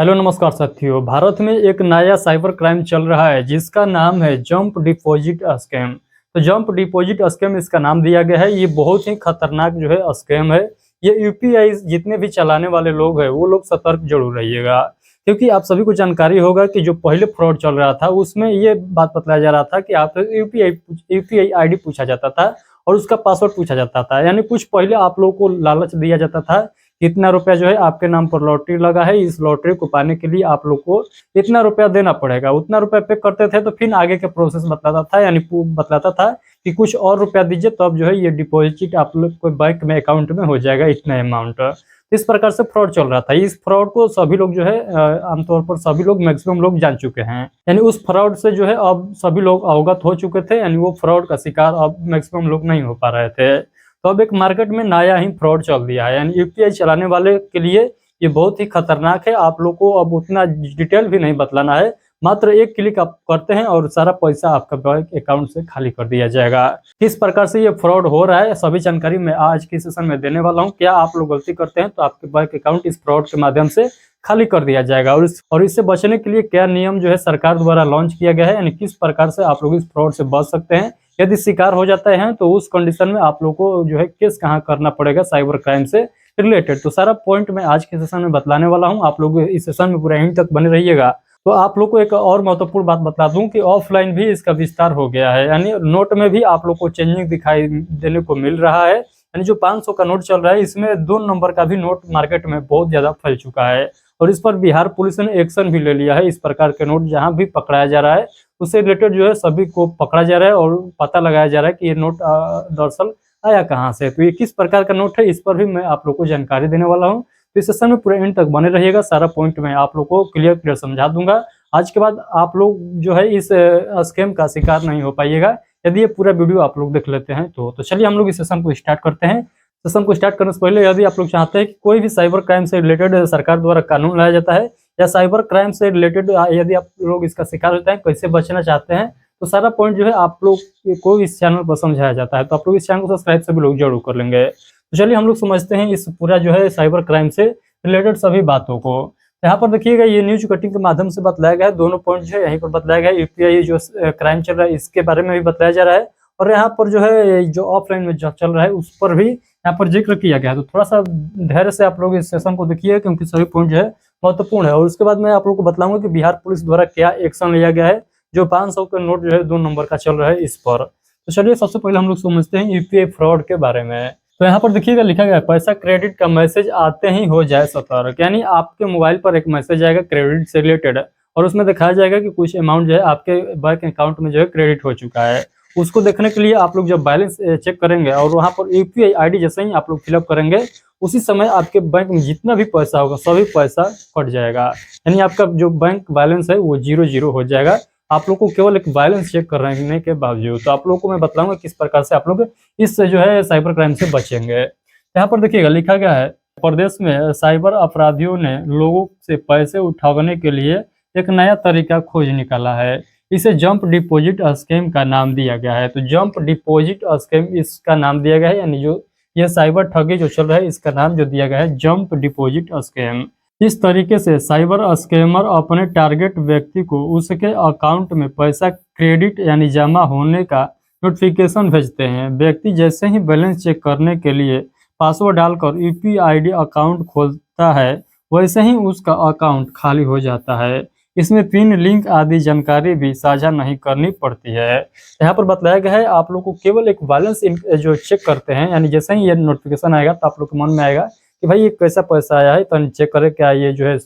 Hello नमस्कार साथियों। भारत में एक नया साइबर क्राइम चल रहा है जिसका नाम है जंप डिपॉजिट स्कैम। तो जंप डिपॉजिट स्कैम इसका नाम दिया गया है। ये बहुत ही खतरनाक जो है स्कैम है। ये यूपीआई जितने भी चलाने वाले लोग हैं वो लोग सतर्क जरूर रहिएगा, क्योंकि आप सभी को जानकारी होगा कि जो पहले फ्रॉड चल रहा था उसमें ये बात बतलाया जा रहा था कि आप यूपीआई आईडी पूछा जाता था और उसका पासवर्ड पूछा जाता था। यानी कुछ पहले आप लोगों को लालच दिया जाता था, इतना रुपया जो है आपके नाम पर लॉटरी लगा है, इस लॉटरी को पाने के लिए आप लोग को इतना रुपया देना पड़ेगा। उतना रुपया पे करते थे तो फिर आगे के प्रोसेस बतलाता था, यानी बतलाता था कि कुछ और रुपया दीजिए तब जो है ये डिपॉजिट आप लोग को बैंक में अकाउंट में हो जाएगा इतना अमाउंट। इस प्रकार से फ्रॉड चल रहा था। इस फ्रॉड को सभी लोग जो है आमतौर पर सभी लोग मैक्सिमम लोग जान चुके हैं। यानी उस फ्रॉड से जो है अब सभी लोग अवगत हो चुके थे, यानी वो फ्रॉड का शिकार अब मैक्सिमम लोग नहीं हो पा रहे थे। तो अब एक मार्केट में नया ही फ्रॉड चल दिया है, यानी यूपीआई चलाने वाले के लिए ये बहुत ही खतरनाक है। आप लोग को अब उतना डिटेल भी नहीं बतलाना है, मात्र एक क्लिक आप करते हैं और सारा पैसा आपका बैंक अकाउंट से खाली कर दिया जाएगा। किस प्रकार से ये फ्रॉड हो रहा है सभी जानकारी मैं आज के सेशन में देने वाला हूं। क्या आप लोग गलती करते हैं तो आपके बैंक अकाउंट इस फ्रॉड के माध्यम से खाली कर दिया जाएगा, और इससे बचने के लिए क्या नियम जो है सरकार द्वारा लॉन्च किया गया है, यानी किस प्रकार से आप लोग इस फ्रॉड से बच सकते हैं। यदि शिकार हो जाता है तो उस कंडीशन में आप लोग को जो है केस कहाँ करना पड़ेगा साइबर क्राइम से रिलेटेड, तो सारा पॉइंट मैं आज के सेशन में बतलाने वाला हूं। आप लोग इस सेशन में पूरा एंड तक बने रहिएगा। तो आप लोग को एक और महत्वपूर्ण बात बता दूं कि ऑफलाइन भी इसका विस्तार हो गया है, यानी नोट में भी आप लोग को चेंजिंग दिखाई देने को मिल रहा है। यानी जो 500 का नोट चल रहा है इसमें 2 नंबर का भी नोट मार्केट में बहुत ज्यादा फैल चुका है, और इस पर बिहार पुलिस ने एक्शन भी ले लिया है। इस प्रकार के नोट जहां भी पकड़ाया जा रहा है उससे रिलेटेड जो है सभी को पकड़ा जा रहा है और पता लगाया जा रहा है कि ये नोट दरअसल आया कहाँ से, तो ये किस प्रकार का नोट है इस पर भी मैं आप लोग को जानकारी देने वाला हूँ। तो इस सेशन में पूरे एंड तक बने रहिएगा, सारा पॉइंट मैं आप लोग को क्लियर समझा दूंगा। आज के बाद आप लोग जो है इस स्कैम का शिकार नहीं हो पाइएगा यदि ये पूरा वीडियो आप लोग देख लेते हैं तो चलिए हम लोग इस सेशन को स्टार्ट करते हैं। सेशन को स्टार्ट करने से पहले यदि आप लोग चाहते हैं कि कोई भी साइबर क्राइम से रिलेटेड सरकार द्वारा कानून लाया जाता है या साइबर क्राइम से रिलेटेड यदि आप लोग इसका शिकार होते हैं कैसे बचना चाहते हैं, तो सारा पॉइंट जो है आप लोग को इस चैनल पर समझाया जाता है। तो आप लोग इस चैनल को सब्सक्राइब सभी लोग जरूर कर लेंगे। तो चलिए हम लोग समझते हैं इस पूरा जो है साइबर क्राइम से रिलेटेड सभी बातों को। यहाँ पर देखिएगा ये न्यूज कटिंग के माध्यम से बतलाया गया है, दोनों पॉइंट जो है यहीं पर बतलाया गया है। यूपीआई जो क्राइम चल रहा है इसके बारे में भी बताया जा रहा है, और यहाँ पर जो है जो ऑफलाइन में जो चल रहा है उस पर भी यहाँ पर जिक्र किया गया है। तो थोड़ा सा धैर्य से आप लोग इस सेशन को देखिए क्योंकि सभी पॉइंट जो है महत्वपूर्ण है, और उसके बाद मैं आप लोग को बताऊंगा कि बिहार पुलिस द्वारा क्या एक्शन लिया गया है जो 500 का नोट जो है 2 नंबर का चल रहा है इस पर। तो चलिए सबसे पहले हम लोग समझते हैं यूपीआई फ्रॉड के बारे में। तो यहाँ पर देखिएगा लिखा गया है पैसा क्रेडिट का मैसेज आते ही हो जाए सतर्क, यानी आपके मोबाइल पर एक मैसेज आएगा क्रेडिट से रिलेटेड और उसमें दिखाया जाएगा कि कुछ अमाउंट जो है आपके बैंक अकाउंट में जो है क्रेडिट हो चुका है। उसको देखने के लिए आप लोग जब बैलेंस चेक करेंगे और वहाँ पर यूपीआई आईडी जैसे ही आप लोग फिलअप करेंगे उसी समय आपके बैंक में जितना भी पैसा होगा सभी पैसा कट जाएगा, यानी आपका जो बैंक बैलेंस है वो 0 हो जाएगा। आप लोग को केवल एक बैलेंस चेक करने के बावजूद। तो आप लोगों को मैं बताऊंगा किस प्रकार से आप लोग इससे जो है साइबर क्राइम से बचेंगे। यहाँ पर देखिएगा लिखा गया है प्रदेश में साइबर अपराधियों ने लोगों से पैसे उठाने के लिए एक नया तरीका खोज निकाला है। इसे जंप डिपॉजिट स्कीम का नाम दिया गया है। तो जंप डिपॉजिट स्कीम इसका नाम दिया गया है, यानी जो ये साइबर ठगी जो चल रहा है इसका नाम जो दिया गया है जंप डिपॉजिट स्कीम। इस तरीके से साइबर स्कैमर अपने टारगेट व्यक्ति को उसके अकाउंट में पैसा क्रेडिट यानी जमा होने का नोटिफिकेशन भेजते हैं। व्यक्ति जैसे ही बैलेंस चेक करने के लिए पासवर्ड डालकर यूपीआई अकाउंट खोलता है वैसे ही उसका अकाउंट खाली हो जाता है। इसमें पिन लिंक आदि जानकारी भी साझा नहीं करनी पड़ती है। यहाँ पर बताया गया है आप लोग को केवल एक बैलेंस जो चेक करते हैं, यानी जैसे ही ये नोटिफिकेशन आएगा तो आप लोग के मन में आएगा कि भाई ये कैसा पैसा आया है, तो चेक करें क्या ये जो है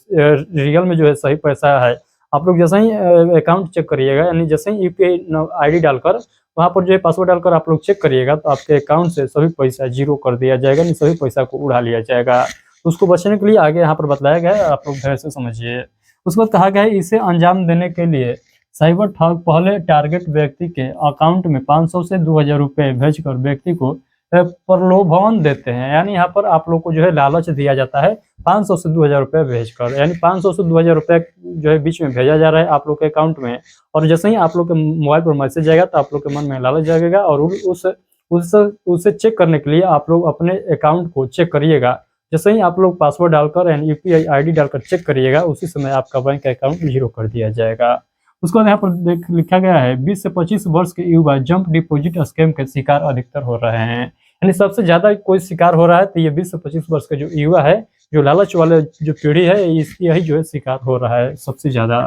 रियल में जो है सही पैसा है। आप लोग जैसे ही अकाउंट चेक करिएगा, यानी जैसे ही यूपीआई आईडी डालकर वहाँ पर जो है पासवर्ड डालकर आप लोग चेक करिएगा तो आपके अकाउंट से सभी पैसा 0 कर दिया जाएगा, नहीं सभी पैसा को उड़ा लिया जाएगा। तो उसको बचने के लिए आगे यहाँ पर बताया गया है, आप लोग धैर्य से समझिए। उसके बाद कहा गया है इसे अंजाम देने के लिए साइबर ठग पहले टारगेट व्यक्ति के अकाउंट में 500 से 2000 रुपये भेजकर व्यक्ति को प्रलोभन देते हैं, यानी यहाँ पर आप लोग को जो है लालच दिया जाता है 500 से 2000 रुपये भेजकर, यानी 500 से 2000 रुपये जो है बीच में भेजा जा रहा है आप लोग के अकाउंट में। और जैसे ही आप लोग के मोबाइल पर मैसेज जाएगा तो आप लोग के मन में लालच जाएगा और उसे चेक करने के लिए आप लोग अपने अकाउंट को चेक करिएगा। जैसे ही आप लोग पासवर्ड डालकर एंड यूपीआई आईडी डालकर चेक करिएगा, उसी समय आपका बैंक अकाउंट जीरो कर दिया जाएगा। उसके बाद यहाँ पर लिखा गया है 20 से 25 वर्ष के युवा जंप डिपॉजिट स्कैम के शिकार अधिकतर हो रहे हैं। यानी सबसे ज्यादा कोई शिकार हो रहा है तो ये 20 से 25 वर्ष का जो युवा है, जो लालच वाले जो पीढ़ी है, यही जो है शिकार हो रहा है सबसे ज्यादा।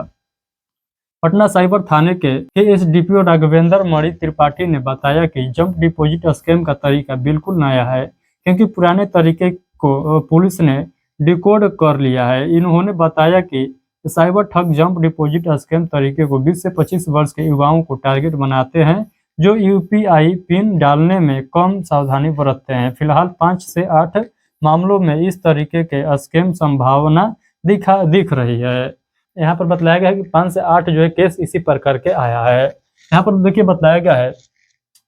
पटना साइबर थाने के एसडीपीओ राघवेंद्र मणि त्रिपाठी ने बताया कि जंप डिपॉजिट स्कैम का तरीका बिल्कुल नया है, क्योंकि पुराने तरीके को पुलिस ने डिकोड कर लिया है। इन्होंने बताया कि साइबर ठग जंप डिपॉजिट स्कैम तरीके को 20 से 25 वर्ष के युवाओं को टारगेट बनाते हैं, जो यूपीआई पिन डालने में कम सावधानी बरतते हैं। फिलहाल 5 से 8 मामलों में इस तरीके के स्कैम संभावना दिख रही है। यहाँ पर बताया गया है कि 5 से 8 जो है केस इसी प्रकार के आया है। यहाँ पर देखिए बताया गया है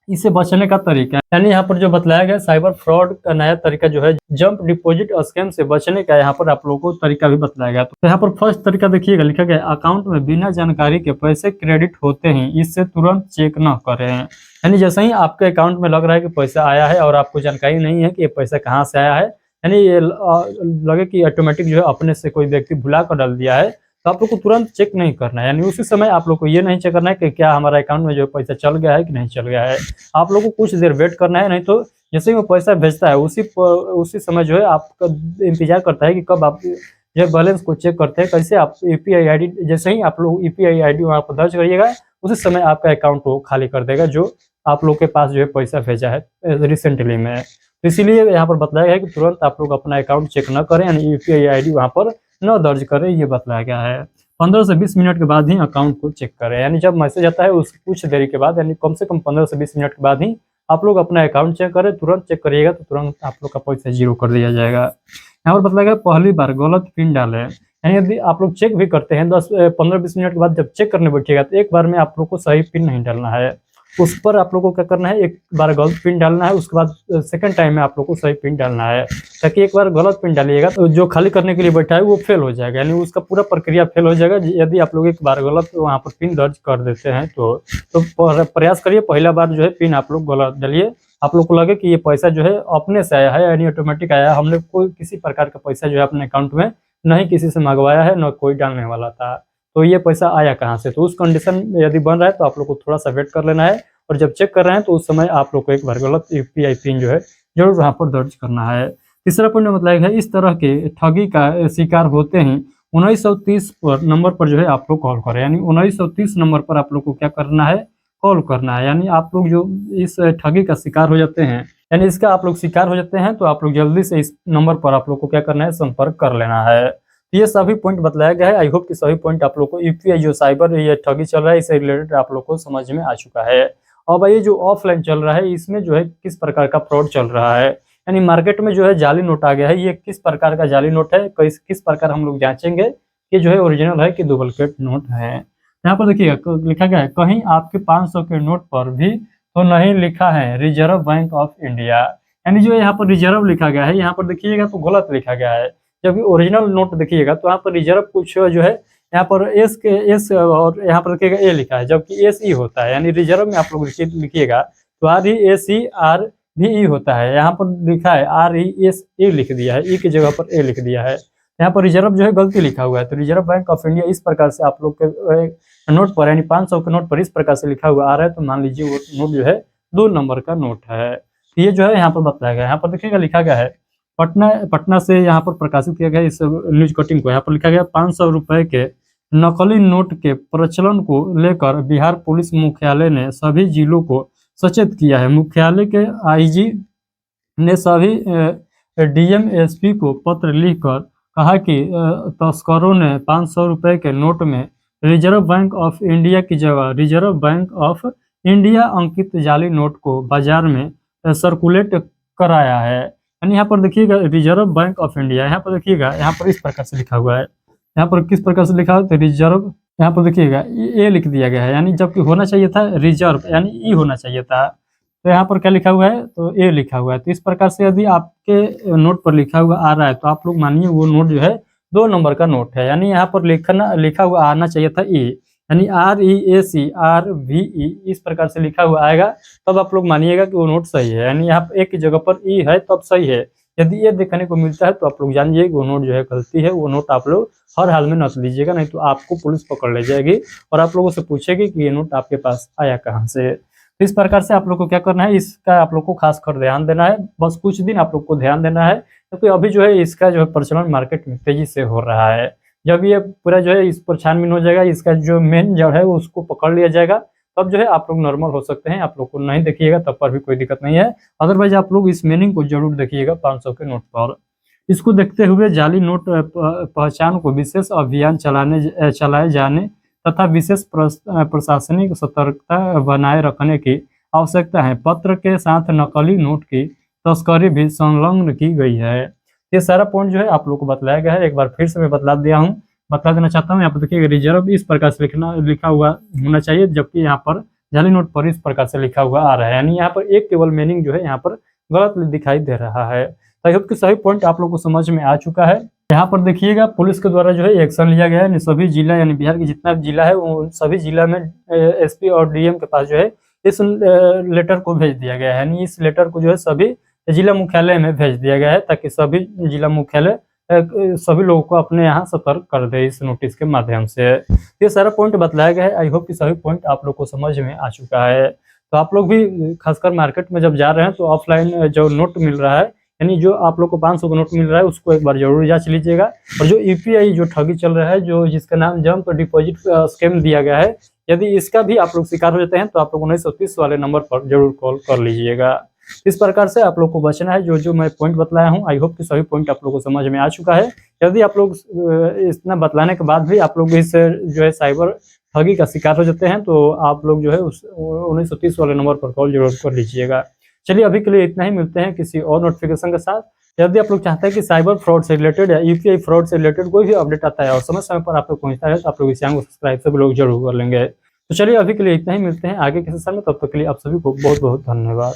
इससे बचने का तरीका, यानी यहाँ पर जो बताया गया साइबर फ्रॉड का नया तरीका जो है जंप डिपॉजिट स्कैम से बचने का, यहाँ पर आप लोगों को तरीका भी बताया गया। तो यहाँ पर फर्स्ट तरीका देखिएगा, लिखा गया अकाउंट में बिना जानकारी के पैसे क्रेडिट होते हैं, इससे तुरंत चेक न करें। यानी जैसे ही आपके अकाउंट में लग रहा है कि पैसा आया है और आपको जानकारी नहीं है कि ये पैसा कहाँ से आया है, यानी ये लगे कि ऑटोमेटिक जो है अपने से कोई व्यक्ति भुला कर डाल दिया है, तो आप लोग को तुरंत चेक नहीं करना है। यानी उसी समय आप लोग को ये नहीं चेक करना है कि क्या हमारा अकाउंट में जो पैसा चल गया है कि नहीं चल गया है। आप लोग को कुछ देर वेट करना है, नहीं तो जैसे ही वो पैसा भेजता है उसी समय जो है आपका इंतजार करता है कि कब आप जो बैलेंस को चेक करते हैं। कैसे आप यूपीआई आईडी, जैसे ही आप लोग यूपीआई आईडी वहाँ पर दर्ज करिएगा, उसी समय आपका अकाउंट को खाली कर देगा जो आप लोग के पास जो है पैसा भेजा है रिसेंटली में। तो इसीलिए यहाँ पर बताया गया है कि तुरंत आप लोग अपना अकाउंट चेक न करें, यानी यूपीआई आईडी वहाँ पर न दर्ज करें, ये बताया गया है। 15 से 20 मिनट के बाद ही अकाउंट को चेक करें, यानी जब मैसेज आता है उस कुछ देरी के बाद, यानी कम से कम 15 से 20 मिनट के बाद ही आप लोग अपना अकाउंट चेक करें। तुरंत चेक करिएगा तो तुरंत आप लोग का पैसा जीरो कर दिया जाएगा। यहाँ पर बताया गया पहली बार गलत पिन डालें, यानी यदि आप लोग चेक भी करते हैं 15-20 मिनट के बाद जब चेक करने बैठिएगा तो एक बार में आप लोग को सही पिन नहीं डालना है, उस पर आप लोगों को क्या करना है, एक बार गलत पिन डालना है, उसके बाद सेकंड टाइम में आप लोग को सही पिन डालना है, ताकि एक बार गलत पिन डालिएगा तो जो खाली करने के लिए बैठा है वो फेल हो जाएगा, यानी उसका पूरा प्रक्रिया फेल हो जाएगा यदि आप लोग एक बार गलत वहाँ पर पिन दर्ज कर देते हैं। तो प्रयास करिए पहला बार जो है पिन आप लोग गलत डालिए, आप लोग को लगे कि ये पैसा जो है अपने से आया है, यानी ऑटोमेटिक आया है, हमने कोई किसी प्रकार का पैसा जो है अपने अकाउंट में नहीं किसी से मंगवाया है, न कोई डालने वाला था, तो ये पैसा आया कहाँ से। तो उस कंडीशन यदि बन रहा है तो आप लोग को थोड़ा सा वेट कर लेना है, और जब चेक कर रहे हैं तो उस समय आप लोग को एक बार गलत यूपीआई पिन जो है जरूर वहाँ पर दर्ज करना है। तीसरा पॉइंट मतलब है इस तरह के ठगी का शिकार होते हैं 1930 नंबर पर जो है आप लोग कॉल करें, यानी 1930 नंबर पर आप लोग को क्या करना है, कॉल करना है। यानी आप लोग जो इस ठगी का शिकार हो जाते हैं, यानी इसका आप लोग शिकार हो जाते हैं, तो आप लोग जल्दी से इस नंबर पर आप लोग को क्या करना है, संपर्क कर लेना है। ये सभी पॉइंट बताया गया है। आई होप कि सभी पॉइंट आप लोग को यूपीआई जो साइबर ये ठगी चल रहा है इससे रिलेटेड आप लोग को समझ में आ चुका है। और भाई ये जो ऑफलाइन चल रहा है इसमें जो है किस प्रकार का फ्रॉड चल रहा है, यानी मार्केट में जो है जाली नोट आ गया है, ये किस प्रकार का जाली नोट है, किस प्रकार हम लोग जांचेंगे कि जो है ओरिजिनल है कि डुप्लीकेट नोट है। यहाँ पर देखिएगा लिखा गया है कहीं आपके 500 के नोट पर भी तो नहीं लिखा है रिजर्व बैंक ऑफ इंडिया, यानी जो यहाँ पर रिजर्व लिखा गया है यहाँ पर देखिएगा तो गलत लिखा गया है, जबकि ओरिजिनल नोट देखिएगा तो यहाँ पर रिजर्व कुछ जो है यहाँ पर एस और यहाँ पर देखिएगा ए लिखा है, जबकि एस ई होता है, यानी रिजर्व में आप लोग लिखिएगा तो RESERVE होता है, यहाँ पर लिखा है RESE लिख दिया है, ई की जगह पर ए लिख दिया है, यहाँ पर रिजर्व जो है गलती लिखा हुआ है। तो रिजर्व बैंक ऑफ इंडिया इस प्रकार से आप लोग के नोट पर, यानी 500 के नोट पर इस प्रकार से लिखा हुआ आ रहा है, तो मान लीजिए वो नोट जो है 2 नंबर का नोट है। तो ये जो है यहाँ पर बताया गया है, यहाँ पर देखिएगा लिखा गया है पटना से यहाँ पर प्रकाशित किया गया इस न्यूज कटिंग को, यहाँ पर लिखा गया 500 रुपए के नकली नोट के प्रचलन को लेकर बिहार पुलिस मुख्यालय ने सभी जिलों को सचेत किया है। मुख्यालय के आईजी ने सभी डीएम एसपी को पत्र लिखकर कहा कि तस्करों ने 500 रुपए के नोट में रिजर्व बैंक ऑफ इंडिया की जगह रिजर्व बैंक ऑफ इंडिया अंकित जाली नोट को बाजार में सर्कुलेट कराया है। यानी यहाँ पर देखिएगा रिजर्व बैंक ऑफ इंडिया, यहाँ पर देखिएगा यहाँ पर इस प्रकार से लिखा हुआ है, यहाँ पर किस प्रकार से लिखा है तो रिजर्व, यहाँ पर देखिएगा ए लिख दिया गया है, यानी जबकि होना चाहिए था रिजर्व, यानी ई होना चाहिए था, तो यहाँ पर क्या लिखा हुआ है तो ए लिखा हुआ है। तो इस प्रकार से यदि आपके नोट पर लिखा हुआ आ रहा है तो आप लोग मानिए वो नोट जो है 2 नंबर का नोट है, यानी यहाँ पर लिखा हुआ आना चाहिए था ई, यानी RESERVE इस प्रकार से लिखा हुआ आएगा, तब आप लोग मानिएगा कि वो नोट सही है, यानी यहाँ एक जगह पर ई है तब सही है, यदि ये देखने को मिलता है तो आप लोग जानिए कि वो नोट जो है गलती है, वो नोट आप लोग हर हाल में मत लीजिएगा, नहीं तो आपको पुलिस पकड़ ले जाएगी और आप लोगों से पूछेगी कि ये नोट आपके पास आया कहाँ से। तो इस प्रकार से आप लोग को क्या करना है, इसका आप लोग को खास कर ध्यान देना है। बस कुछ दिन आप लोग को ध्यान देना है, क्योंकि अभी जो है इसका जो है प्रचलन मार्केट में तेजी से हो रहा है। जब ये पूरा जो है इस पर छानबीन हो जाएगा, इसका जो मेन जड़ है उसको पकड़ लिया जाएगा, तब जो है आप लोग नॉर्मल हो सकते हैं। आप लोग को नहीं देखिएगा तब पर भी कोई दिक्कत नहीं है, अदरवाइज आप लोग इस मीनिंग को जरूर देखिएगा 500 के नोट पर। इसको देखते हुए जाली नोट पहचान को विशेष अभियान चलाए जाने तथा विशेष प्रशासनिक सतर्कता बनाए रखने की आवश्यकता है। पत्र के साथ नकली नोट की तस्करी भी संलग्न की गई है। ये सारा पॉइंट जो है आप लोग को बतलाया गया है, एक बार फिर से मैं बता देना चाहता हूँ। यहाँ पर देखिए रिजर्व इस प्रकार से लिखा हुआ होना चाहिए, जबकि यहाँ पर जाली नोट पर इस प्रकार से लिखा हुआ आ रहा है, यानी यहाँ पर एक केवल मीनिंग जो है यहाँ पर गलत दिखाई दे रहा है। आई होप कि सही पॉइंट आप लोग को समझ में आ चुका है। यहाँ पर देखिएगा पुलिस के द्वारा जो है एक्शन लिया गया है, सभी जिला यानी बिहार के जितना भी जिला है उन सभी जिला में एसपी और डीएम के पास जो है इस लेटर को भेज दिया गया है, यानी इस लेटर को जो है सभी जिला मुख्यालय में भेज दिया गया है, ताकि सभी जिला मुख्यालय सभी लोगों को अपने यहाँ सतर्क कर दे इस नोटिस के माध्यम से। ये सारा पॉइंट बतलाया गया है। आई होप कि सभी पॉइंट आप लोग को समझ में आ चुका है। तो आप लोग भी खासकर मार्केट में जब जा रहे हैं तो ऑफलाइन जो नोट मिल रहा है, यानी जो आप लोग को 500 का नोट मिल रहा है, उसको एक बार जरूर जांच लीजिएगा। और जो यूपीआई जो ठगी चल रहा है, जो जिसका नाम जंप डिपॉजिट स्कैम दिया गया है, यदि इसका भी आप लोग शिकार हो जाते हैं तो आप लोग 1930 वाले नंबर पर जरूर कॉल कर लीजिएगा। इस प्रकार से आप लोग को बचना है। जो मैं पॉइंट बतलाया हूँ, आई होप कि सभी पॉइंट आप लोग को समझ में आ चुका है। यदि आप लोग इतना बतलाने के बाद भी आप लोग इस जो है साइबर ठगी का शिकार हो जाते हैं, तो आप लोग जो है उस 1930 वाले नंबर पर कॉल जरूर कर लीजिएगा। चलिए अभी के लिए इतना ही, मिलते हैं किसी और नोटिफिकेशन के साथ। यदि आप लोग चाहते हैं कि साइबर फ्रॉड से रिलेटेड या यूपीआई फ्रॉड से रिलेटेड कोई भी अपडेट आता है और समय समय पर आप लोग पहुंचता है, तो आप लोग इस चैनल को सब्सक्राइब सभी लोग जरूर कर लेंगे। तो चलिए अभी के लिए इतना ही, मिलते हैं आगे के सेशन में, तब तक के लिए आप सभी को बहुत बहुत धन्यवाद।